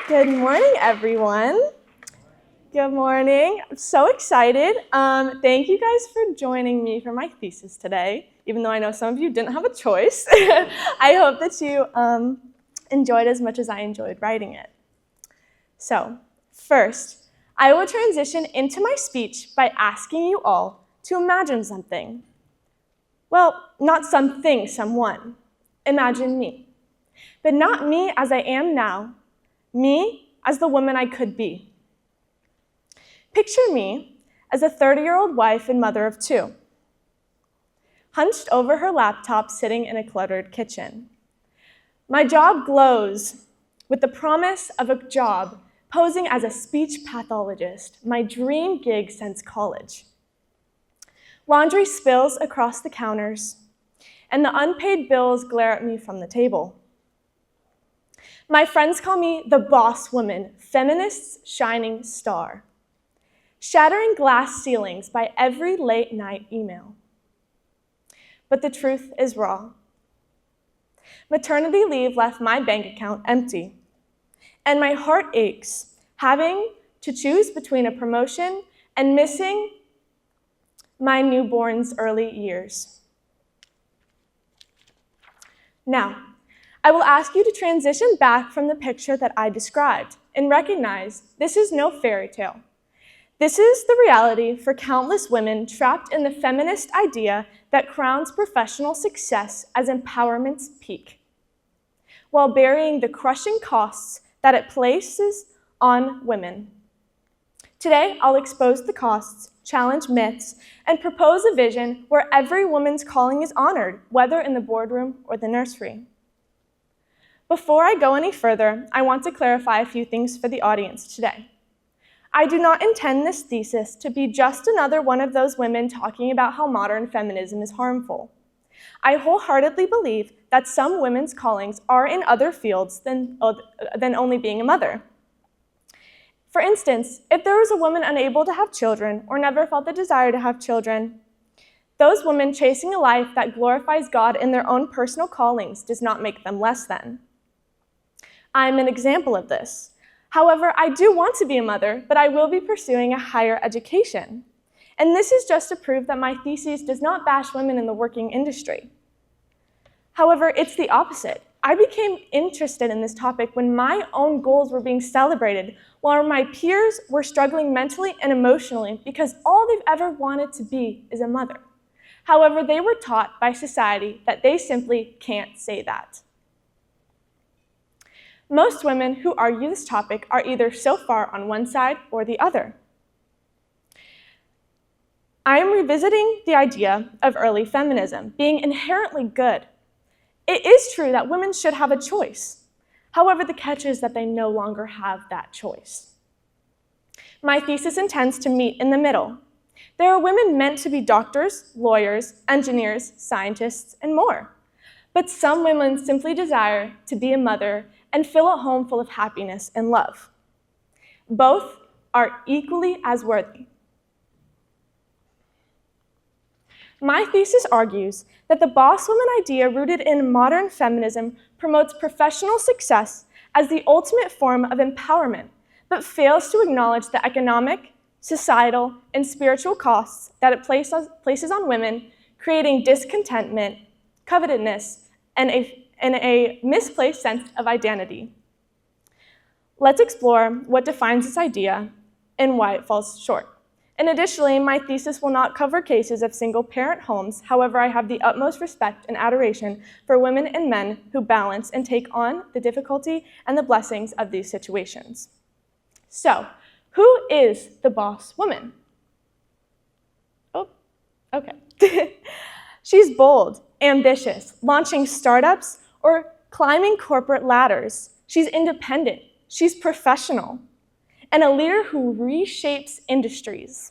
Good morning, everyone. Good morning. I'm so excited. Thank you guys for joining me for my thesis today, even though I know some of you didn't have a choice. I hope that you enjoyed as much as I enjoyed writing it. So, first, I will transition into my speech by asking you all to imagine something. Well, not something, someone. Imagine me. But not me as I am now, me as the woman I could be. Picture me as a 30-year-old wife and mother of two, hunched over her laptop sitting in a cluttered kitchen. My job glows with the promise of a job posing as a speech pathologist, my dream gig since college. Laundry spills across the counters, and the unpaid bills glare at me from the table. My friends call me the boss woman, feminist's shining star, shattering glass ceilings by every late-night email. But the truth is raw. Maternity leave left my bank account empty, and my heart aches, having to choose between a promotion and missing my newborn's early years. Now, I will ask you to transition back from the picture that I described and recognize this is no fairy tale. This is the reality for countless women trapped in the feminist idea that crowns professional success as empowerment's peak, while burying the crushing costs that it places on women. Today, I'll expose the costs, challenge myths, and propose a vision where every woman's calling is honored, whether in the boardroom or the nursery. Before I go any further, I want to clarify a few things for the audience today. I do not intend this thesis to be just another one of those women talking about how modern feminism is harmful. I wholeheartedly believe that some women's callings are in other fields than only being a mother. For instance, if there was a woman unable to have children or never felt the desire to have children, those women chasing a life that glorifies God in their own personal callings does not make them less than. I'm an example of this. However, I do want to be a mother, but I will be pursuing a higher education. And this is just to prove that my thesis does not bash women in the working industry. However, it's the opposite. I became interested in this topic when my own goals were being celebrated, while my peers were struggling mentally and emotionally because all they've ever wanted to be is a mother. However, they were taught by society that they simply can't say that. Most women who argue this topic are either so far on one side or the other. I am revisiting the idea of early feminism being inherently good. It is true that women should have a choice. However, the catch is that they no longer have that choice. My thesis intends to meet in the middle. There are women meant to be doctors, lawyers, engineers, scientists, and more. But some women simply desire to be a mother and fill a home full of happiness and love. Both are equally as worthy. My thesis argues that the boss woman idea rooted in modern feminism promotes professional success as the ultimate form of empowerment, but fails to acknowledge the economic, societal, and spiritual costs that it places on women, creating discontentment, covetousness, and a misplaced sense of identity. Let's explore what defines this idea and why it falls short. And additionally, my thesis will not cover cases of single-parent homes. However, I have the utmost respect and adoration for women and men who balance and take on the difficulty and the blessings of these situations. So, who is the boss woman? Oh, okay. She's bold, ambitious, launching startups, or climbing corporate ladders. She's independent, she's professional, and a leader who reshapes industries.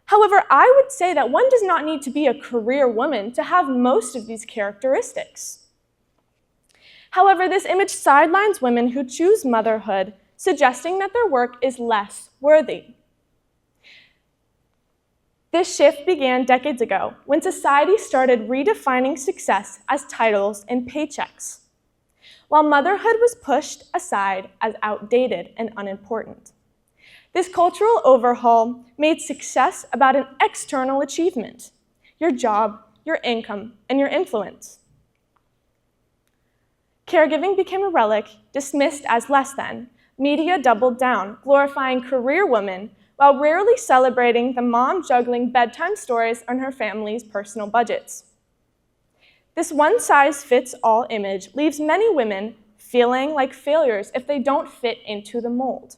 However, I would say that one does not need to be a career woman to have most of these characteristics. However, this image sidelines women who choose motherhood, suggesting that their work is less worthy. This shift began decades ago when society started redefining success as titles and paychecks. while motherhood was pushed aside as outdated and unimportant. This cultural overhaul made success about an external achievement: your job, your income, and your influence. Caregiving became a relic, dismissed as less than. Media doubled down, glorifying career women while rarely celebrating the mom juggling bedtime stories on her family's personal budgets. This one-size-fits-all image leaves many women feeling like failures if they don't fit into the mold.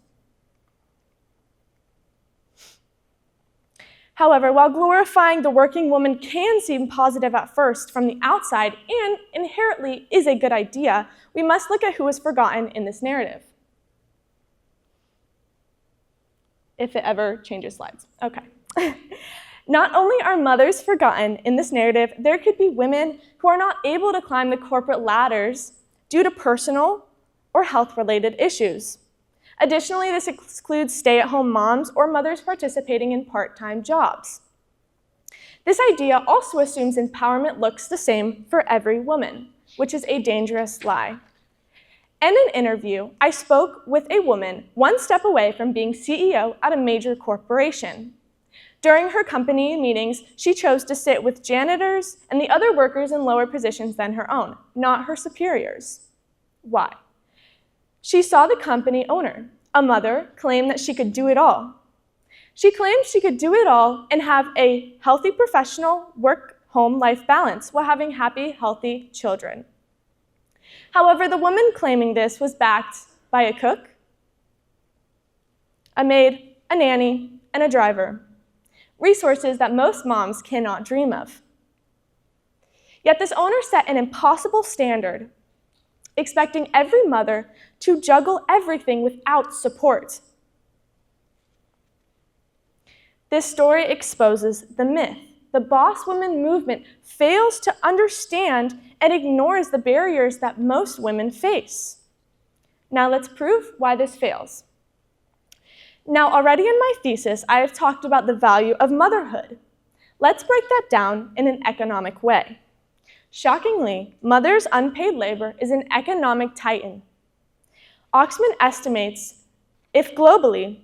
However, while glorifying the working woman can seem positive at first from the outside and inherently is a good idea, we must look at who is forgotten in this narrative. If it ever changes slides. Okay. Not only are mothers forgotten in this narrative, there could be women who are not able to climb the corporate ladders due to personal or health-related issues. Additionally, this excludes stay-at-home moms or mothers participating in part-time jobs. This idea also assumes empowerment looks the same for every woman, which is a dangerous lie. In an interview, I spoke with a woman one step away from being CEO at a major corporation. During her company meetings, she chose to sit with janitors and the other workers in lower positions than her own, not her superiors. Why? She saw the company owner, a mother, claim that she could do it all. She claimed she could do it all and have a healthy professional work-home life balance while having happy, healthy children. However, the woman claiming this was backed by a cook, a maid, a nanny, and a driver, resources that most moms cannot dream of. Yet this owner set an impossible standard, expecting every mother to juggle everything without support. This story exposes the myth. The boss woman movement fails to understand and ignores the barriers that most women face. Now let's prove why this fails. Now, already in my thesis, I have talked about the value of motherhood. Let's break that down in an economic way. Shockingly, mothers' unpaid labor is an economic titan. Oxman estimates if globally,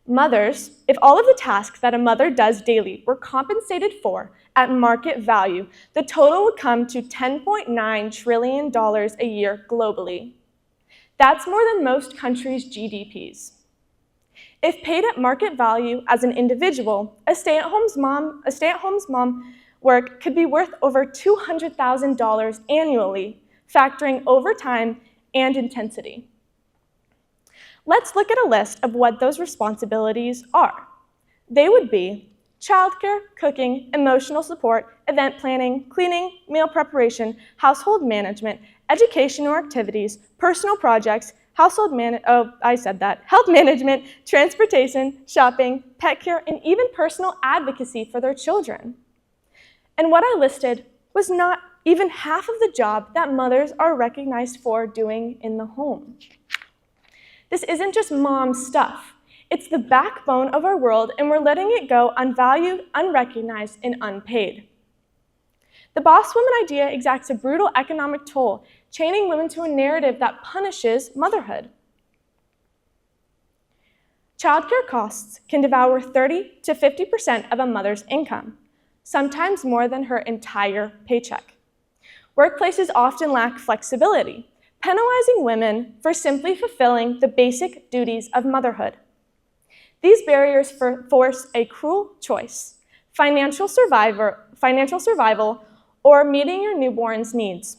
if all of the tasks that a mother does daily were compensated for at market value, the total would come to $10.9 trillion a year globally. That's more than most countries' GDPs. If paid at market value as an individual, a stay-at-home mom work could be worth over $200,000 annually, factoring overtime and intensity. Let's look at a list of what those responsibilities are. They would be childcare, cooking, emotional support, event planning, cleaning, meal preparation, household management, educational activities, personal projects, health management, transportation, shopping, pet care, and even personal advocacy for their children. And what I listed was not even half of the job that mothers are recognized for doing in the home. This isn't just mom stuff. It's the backbone of our world, and we're letting it go unvalued, unrecognized, and unpaid. The boss woman idea exacts a brutal economic toll, chaining women to a narrative that punishes motherhood. Childcare costs can devour 30 to 50% of a mother's income, sometimes more than her entire paycheck. Workplaces often lack flexibility, penalizing women for simply fulfilling the basic duties of motherhood. These barriers force a cruel choice: financial survival, or meeting your newborn's needs.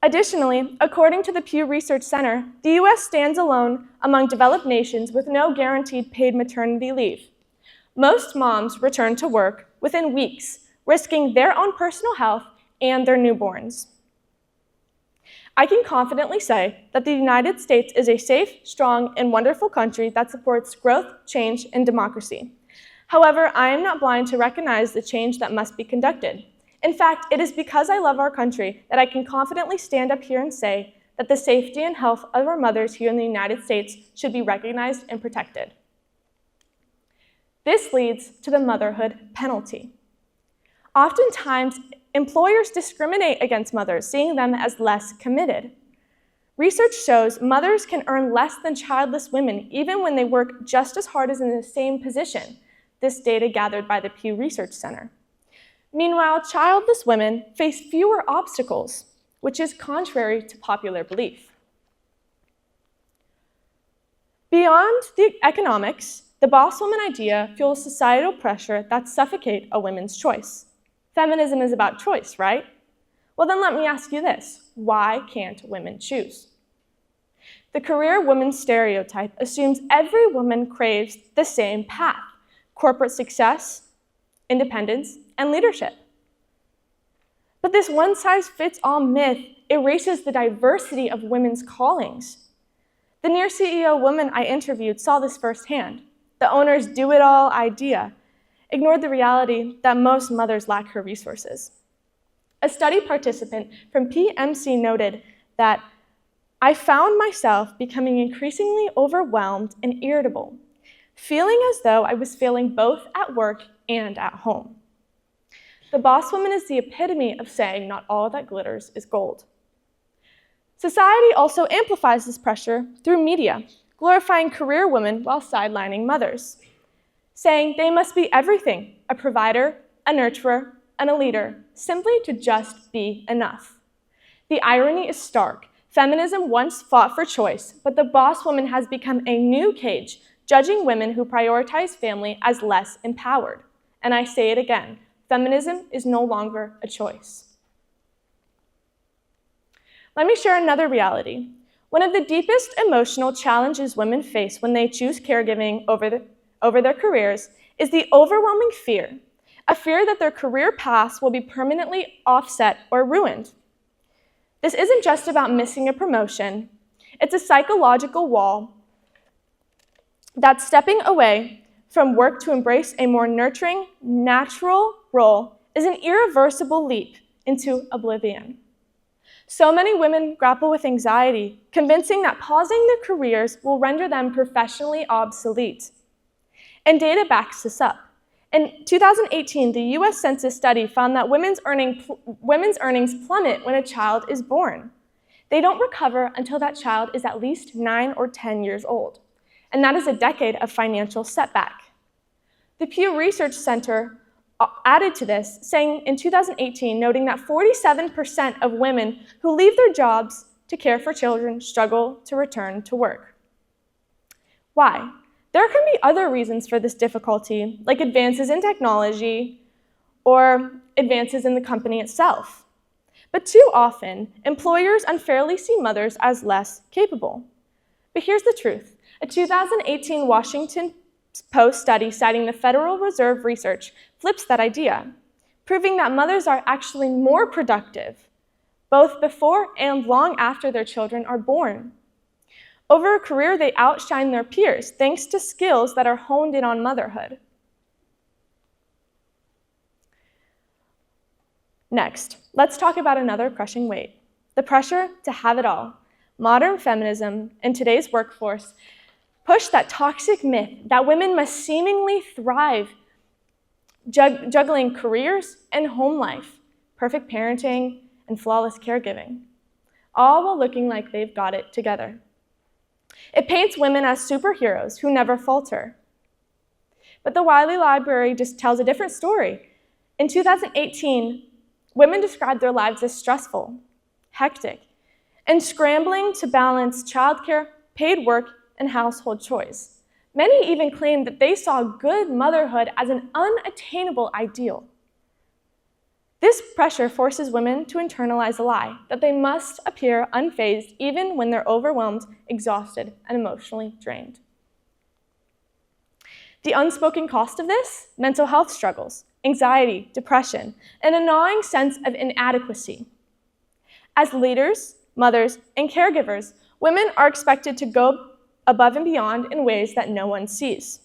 Additionally, according to the Pew Research Center, the US stands alone among developed nations with no guaranteed paid maternity leave. Most moms return to work within weeks, risking their own personal health and their newborns. I can confidently say that the United States is a safe, strong, and wonderful country that supports growth, change, and democracy. However, I am not blind to recognize the change that must be conducted. In fact, it is because I love our country that I can confidently stand up here and say that the safety and health of our mothers here in the United States should be recognized and protected. This leads to the motherhood penalty. Oftentimes, employers discriminate against mothers, seeing them as less committed. Research shows mothers can earn less than childless women even when they work just as hard as in the same position, this data gathered by the Pew Research Center. Meanwhile, childless women face fewer obstacles, which is contrary to popular belief. Beyond the economics, the boss woman idea fuels societal pressure that suffocate a woman's choice. Feminism is about choice, right? Well, then let me ask you this. Why can't women choose? The career woman stereotype assumes every woman craves the same path: corporate success, independence, and leadership. But this one-size-fits-all myth erases the diversity of women's callings. The near CEO woman I interviewed saw this firsthand. The owner's do-it-all idea ignored the reality that most mothers lack her resources. A study participant from PMC noted that I found myself becoming increasingly overwhelmed and irritable, feeling as though I was failing both at work and at home. The boss woman is the epitome of saying not all that glitters is gold. Society also amplifies this pressure through media, glorifying career women while sidelining mothers, saying they must be everything: a provider, a nurturer, and a leader, simply to just be enough. The irony is stark. Feminism once fought for choice, but the boss woman has become a new cage, judging women who prioritize family as less empowered. And I say it again, feminism is no longer a choice. Let me share another reality. One of the deepest emotional challenges women face when they choose caregiving over their careers is the overwhelming fear, a fear that their career paths will be permanently offset or ruined. This isn't just about missing a promotion. It's a psychological wall that stepping away from work to embrace a more nurturing, natural role is an irreversible leap into oblivion. So many women grapple with anxiety, convincing that pausing their careers will render them professionally obsolete. And data backs this up. In 2018, the US Census study found that women's earnings plummet when a child is born. They don't recover until that child is at least 9 or 10 years old. And that is a decade of financial setback. The Pew Research Center added to this, saying in 2018, noting that 47% of women who leave their jobs to care for children struggle to return to work. Why? There can be other reasons for this difficulty, like advances in technology or advances in the company itself. But too often, employers unfairly see mothers as less capable. But here's the truth. A 2018 Washington Post study citing the Federal Reserve research flips that idea, proving that mothers are actually more productive, both before and long after their children are born. Over a career, they outshine their peers, thanks to skills that are honed in on motherhood. Next, let's talk about another crushing weight, the pressure to have it all. Modern feminism in today's workforce push that toxic myth that women must seemingly thrive juggling careers and home life, perfect parenting, and flawless caregiving, all while looking like they've got it together. It paints women as superheroes who never falter. But the Wiley Library just tells a different story. In 2018, women described their lives as stressful, hectic, and scrambling to balance childcare, paid work, and household chores. Many even claimed that they saw good motherhood as an unattainable ideal. This pressure forces women to internalize a lie, that they must appear unfazed even when they're overwhelmed, exhausted, and emotionally drained. The unspoken cost of this? Mental health struggles, anxiety, depression, and a gnawing sense of inadequacy. As leaders, mothers, and caregivers, women are expected to go above and beyond in ways that no one sees.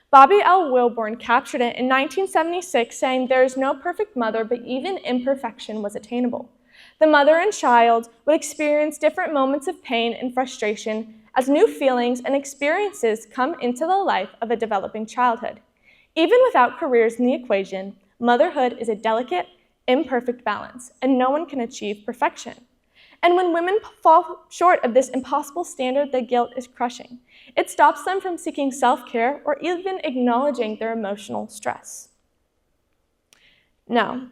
Bobby L. Wilborn captured it in 1976, saying, "There is no perfect mother, but even imperfection was attainable." The mother and child would experience different moments of pain and frustration as new feelings and experiences come into the life of a developing childhood. Even without careers in the equation, motherhood is a delicate, imperfect balance, and no one can achieve perfection. And when women fall short of this impossible standard, the guilt is crushing. It stops them from seeking self-care or even acknowledging their emotional stress. Now,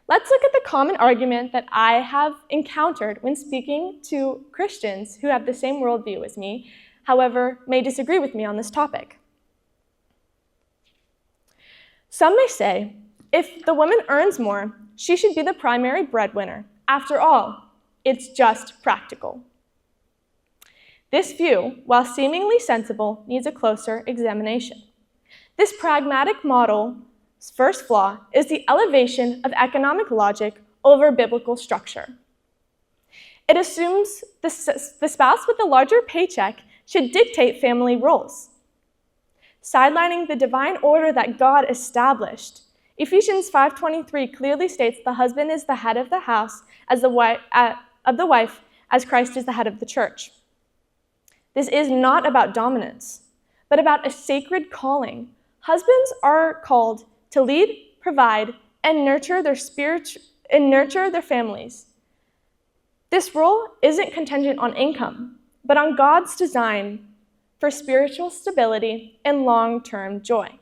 let's look at the common argument that I have encountered when speaking to Christians who have the same worldview as me, however, may disagree with me on this topic. Some may say, if the woman earns more, she should be the primary breadwinner. After all, it's just practical. This view, while seemingly sensible, needs a closer examination. This pragmatic model's first flaw is the elevation of economic logic over biblical structure. It assumes the spouse with the larger paycheck should dictate family roles, sidelining the divine order that God established. Ephesians 5:23 clearly states the husband is the head of the house of the wife, as Christ is the head of the church. This is not about dominance, but about a sacred calling. Husbands are called to lead, provide, and nurture their families. This role isn't contingent on income, but on God's design for spiritual stability and long-term joy.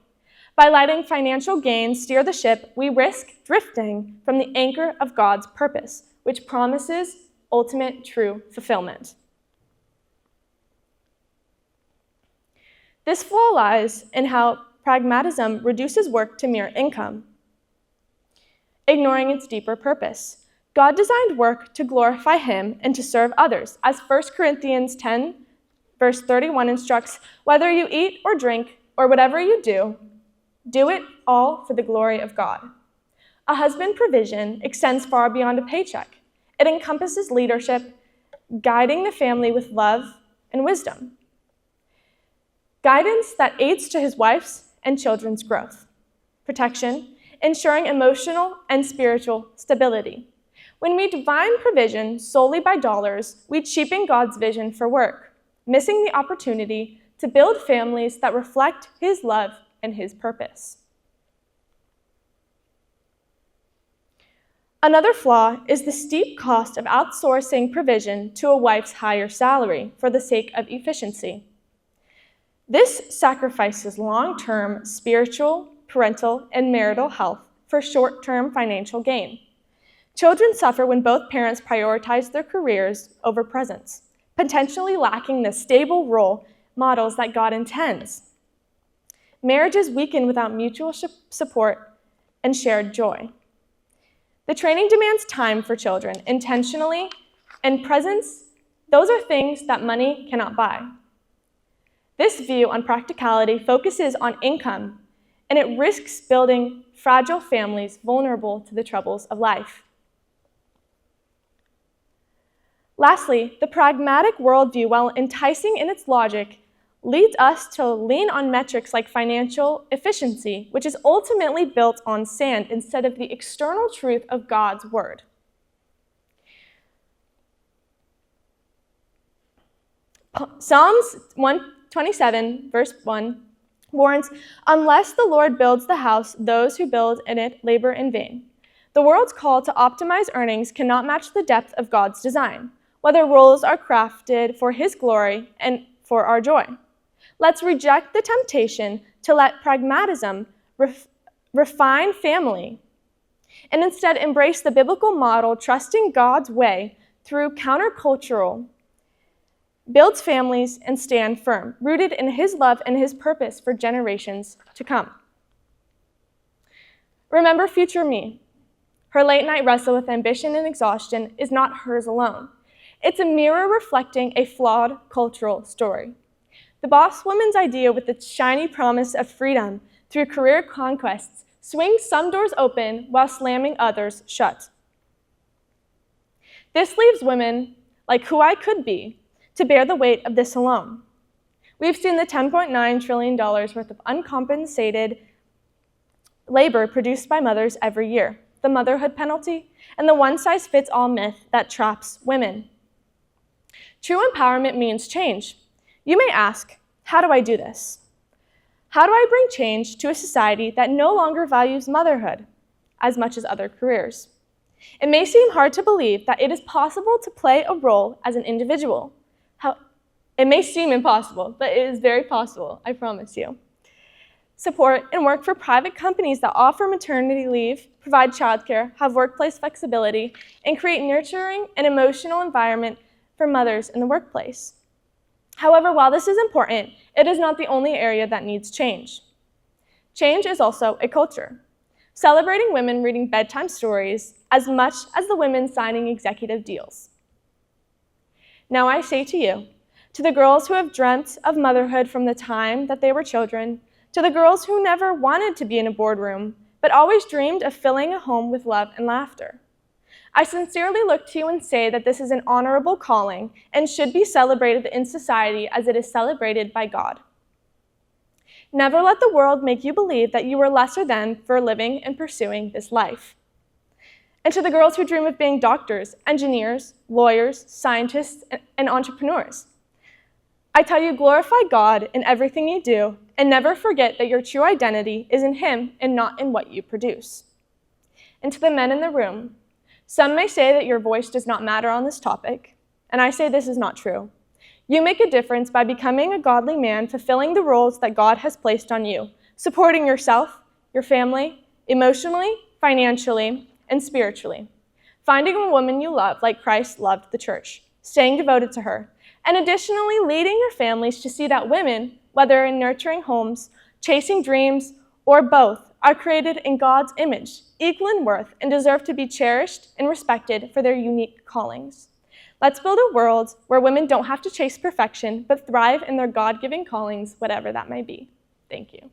By letting financial gain steer the ship, we risk drifting from the anchor of God's purpose, which promises ultimate true fulfillment. This flaw lies in how pragmatism reduces work to mere income, ignoring its deeper purpose. God designed work to glorify Him and to serve others, as 1 Corinthians 10, verse 31 instructs, whether you eat or drink or whatever you do it all for the glory of God. A husband provision extends far beyond a paycheck. It encompasses leadership, guiding the family with love and wisdom. Guidance that aids to his wife's and children's growth. Protection, ensuring emotional and spiritual stability. When we define provision solely by dollars, we cheapen God's vision for work, missing the opportunity to build families that reflect His love and His purpose. Another flaw is the steep cost of outsourcing provision to a wife's higher salary for the sake of efficiency. This sacrifices long-term spiritual, parental, and marital health for short-term financial gain. Children suffer when both parents prioritize their careers over presence, potentially lacking the stable role models that God intends. Marriages weaken without mutual support and shared joy. The training demands time for children, intentionally, and presence. Those are things that money cannot buy. This view on practicality focuses on income, and it risks building fragile families vulnerable to the troubles of life. Lastly, the pragmatic worldview, while enticing in its logic, leads us to lean on metrics like financial efficiency, which is ultimately built on sand instead of the external truth of God's word. Psalms 127, verse 1, warns, "Unless the Lord builds the house, those who build in it labor in vain." The world's call to optimize earnings cannot match the depth of God's design, whether roles are crafted for His glory and for our joy. Let's reject the temptation to let pragmatism refine family, and instead embrace the biblical model, trusting God's way through countercultural, builds families and stand firm, rooted in His love and His purpose for generations to come. Remember future me. Her late-night wrestle with ambition and exhaustion is not hers alone. It's a mirror reflecting a flawed cultural story. The boss woman's idea with its shiny promise of freedom through career conquests swings some doors open while slamming others shut. This leaves women, like who I could be, to bear the weight of this alone. We've seen the $10.9 trillion worth of uncompensated labor produced by mothers every year, the motherhood penalty, and the one-size-fits-all myth that traps women. True empowerment means change. You may ask, how do I do this? How do I bring change to a society that no longer values motherhood as much as other careers? It may seem hard to believe that it is possible to play a role as an individual. It may seem impossible, but it is very possible, I promise you. Support and work for private companies that offer maternity leave, provide childcare, have workplace flexibility, and create nurturing and emotional environment for mothers in the workplace. However, while this is important, it is not the only area that needs change. Change is also a culture, celebrating women reading bedtime stories as much as the women signing executive deals. Now I say to you, to the girls who have dreamt of motherhood from the time that they were children, to the girls who never wanted to be in a boardroom, but always dreamed of filling a home with love and laughter, I sincerely look to you and say that this is an honorable calling and should be celebrated in society as it is celebrated by God. Never let the world make you believe that you are lesser than for living and pursuing this life. And to the girls who dream of being doctors, engineers, lawyers, scientists, and entrepreneurs, I tell you, glorify God in everything you do, and never forget that your true identity is in Him and not in what you produce. And to the men in the room, some may say that your voice does not matter on this topic, and I say this is not true. You make a difference by becoming a godly man, fulfilling the roles that God has placed on you, supporting yourself, your family, emotionally, financially, and spiritually, finding a woman you love like Christ loved the church, staying devoted to her, and additionally leading your families to see that women, whether in nurturing homes, chasing dreams, or both, are created in God's image, equal in worth, and deserve to be cherished and respected for their unique callings. Let's build a world where women don't have to chase perfection, but thrive in their God-given callings, whatever that may be. Thank you.